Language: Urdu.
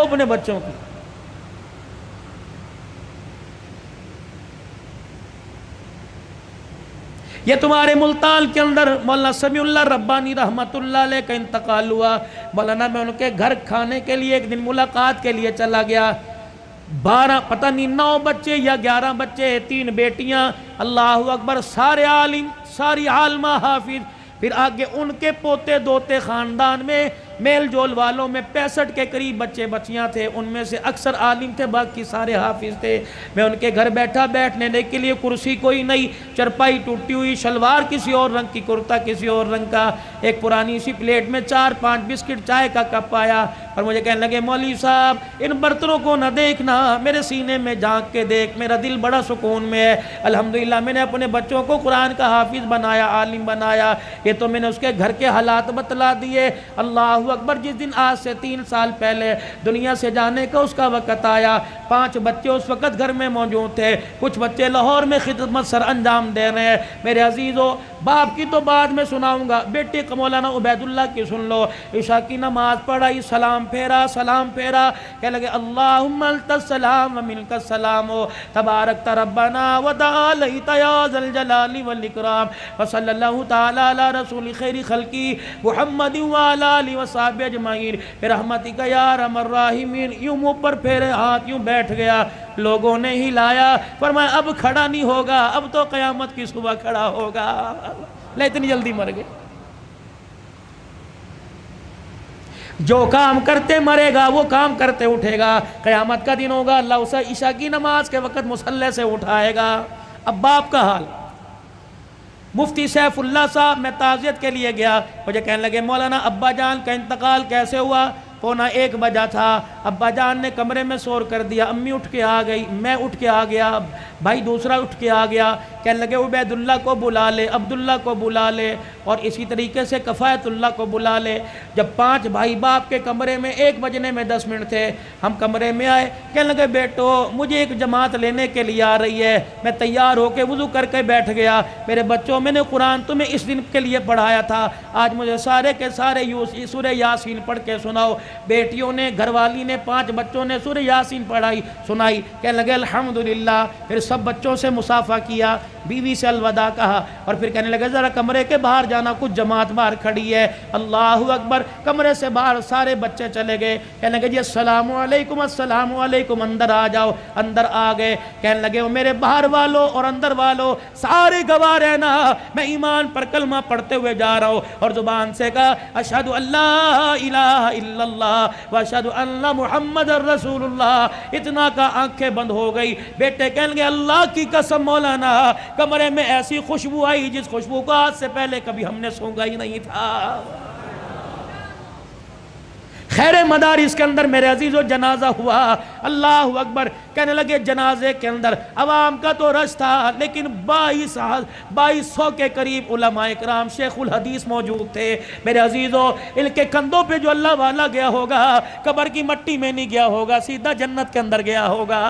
اپنے بچوں کی. یہ تمہارے ملتان کے اندر مولانا سمیع اللہ ربانی رحمت اللہ علیہ کا انتقال ہوا. مولانا میں ان کے گھر کھانے کے لیے ایک دن ملاقات کے لیے چلا گیا. 12 پتہ نہیں 9 بچے یا 11 بچے، 3 بیٹیاں. اللہ اکبر، سارے عالم، ساری عالمہ حافظ. پھر آگے ان کے پوتے دوتے خاندان میں میل جول والوں میں 65 کے قریب بچے بچیاں تھے. ان میں سے اکثر عالم تھے، باقی سارے حافظ تھے. میں ان کے گھر بیٹھا، بیٹھنے کے لیے کرسی کوئی نہیں، چرپائی ٹوٹی ہوئی، شلوار کسی اور رنگ کی، کرتا کسی اور رنگ کا. ایک پرانی سی پلیٹ میں 4-5 بسکٹ چائے کا کپ آیا اور مجھے کہنے لگے مولوی صاحب ان برتنوں کو نہ دیکھنا، میرے سینے میں جھانک کے دیکھ، میرا دل بڑا سکون میں ہے. الحمدللہ میں نے اپنے بچوں کو قرآن کا حافظ بنایا، عالم بنایا. یہ تو میں نے اس کے گھر کے حالات بتلا دیے. اللہ اکبر، جس دن آج سے 3 سال پہلے دنیا سے جانے کا اس کا وقت آیا، 5 بچے اس وقت گھر میں موجود تھے. کچھ بچے لاہور میں خدمت سر انجام دے رہے ہیں. میرے عزیزو، باپ کی تو بعد میں سناؤں گا، بیٹے کا مولانا عبید اللہ کی سن لو. عشاء کی نماز پڑھائی، سلام پھیرا، سلام پھیرا، کہنے لگے اللہم انت السلام و منک السلام تبارک ربنا و تعالیت یا ذا الجلال والاکرام وصلی اللہ تعالی علی رسول خیر خلقی محمد وعلی آلہ وصحبہ اجمعین برحمتک یا ارحم الراحمین. یوں منہ پر پھیرے ہاتھ، یوں بیٹھ گیا. لوگوں نے ہلایا، فرمایا اب کھڑا نہیں ہوگا، اب تو قیامت کی صبح کھڑا ہوگا. لے اتنی جلدی مر گئے. جو کام کرتے مرے گا، وہ کام کرتے اٹھے گا. قیامت کا دن ہوگا، اللہ اسے عشاء کی نماز کے وقت مصلی سے اٹھائے گا. اب باپ کا حال. مفتی سیف اللہ صاحب، میں تعزیت کے لیے گیا، مجھے کہنے لگے مولانا ابا جان کا انتقال کیسے ہوا؟ 1:45 بجا تھا. ابا جان نے کمرے میں شور کر دیا، امی اٹھ کے آ گئی، میں اٹھ کے آ گیا، بھائی دوسرا اٹھ کے آ گیا. کہنے لگے عبید اللہ کو بلا لے، عبداللہ کو بلا لے، اور اسی طریقے سے کفایت اللہ کو بلا لے. جب 5 بھائی باپ کے کمرے میں 1 بجنے میں 10 منٹ تھے، ہم کمرے میں آئے. کہنے لگے بیٹو مجھے ایک جماعت لینے کے لیے آ رہی ہے. میں تیار ہو کے وضو کر کے بیٹھ گیا. میرے بچوں، میں نے قرآن تمہیں اس دن کے لیے پڑھایا تھا، آج مجھے سارے کے سارے سورہ یاسین پڑھ کے سناؤ. بیٹیوں نے، گھر والی نے، 5 بچوں نے سورہ یاسین پڑھائی، سنائی. کہنے لگے الحمدللہ. پھر سب بچوں سے مصافحہ کیا، بیوی سے الوداع کہا، اور پھر کہنے لگے ذرا کمرے کے باہر جانا، کچھ جماعت باہر کھڑی ہے. اللہ اکبر. کمرے سے باہر سارے بچے چلے گئے. کہنے لگے جی السلام علیکم، السلام علیکم، اندر آ جاؤ. اندر آ گئے. کہنے لگے میرے باہر والوں اور اندر والوں سارے گواہ رہنا، میں ایمان پر کلمہ پڑھتے ہوئے جا رہا ہوں. اور زبان سے کہا اشہد ان لا الہ الا اللہ واشہد ان محمد رسول اللہ. اتنا کا آنکھیں بند ہو گئی. بیٹے کہنے لگے اللہ کی قسم مولانا، کمرے میں ایسی خوشبو آئی جس خوشبو کو آج سے پہلے کبھی ہم نے سونگا ہی نہیں تھا. خیر مدارس کے اندر میرے عزیزو جنازہ ہوا. اللہ اکبر. کہنے لگے جنازے کے اندر عوام کا تو رش تھا، لیکن 2200 کے قریب علماء اکرام شیخ الحدیث موجود تھے. میرے عزیزو، ان کے کندھوں پہ جو اللہ والا گیا ہوگا، قبر کی مٹی میں نہیں گیا ہوگا، سیدھا جنت کے اندر گیا ہوگا.